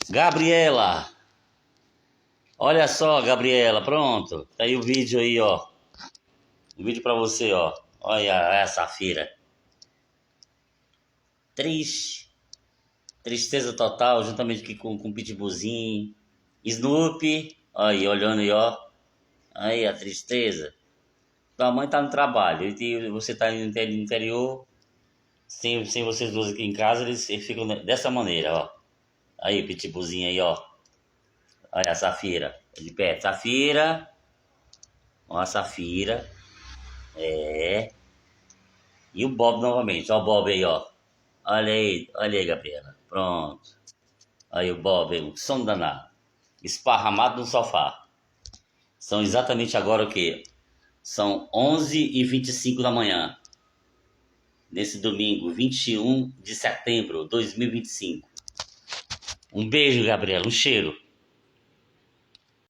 Gabriela, olha só, Gabriela, pronto. Tá aí o vídeo aí, ó. O vídeo pra você, ó. Olha essa Safira. Triste. Tristeza total, juntamente aqui com o Pitbullzinho. Snoopy, aí, olhando aí, ó. Aí a tristeza. Tua mãe tá no trabalho e você tá no interior. Sem vocês duas aqui em casa, eles ficam dessa maneira, ó. Aí, Pitbullzinho aí, ó. Olha a Safira. De perto. Safira. Ó a Safira. É. E o Bob novamente. Ó o Bob aí, ó. Olha aí, Gabriela. Pronto. Aí o Bob, um som danado. Esparramado no sofá. São exatamente agora o quê? São 11h25 da manhã. Nesse domingo, 21 de setembro de 2025. Um beijo, Gabriela. Um cheiro.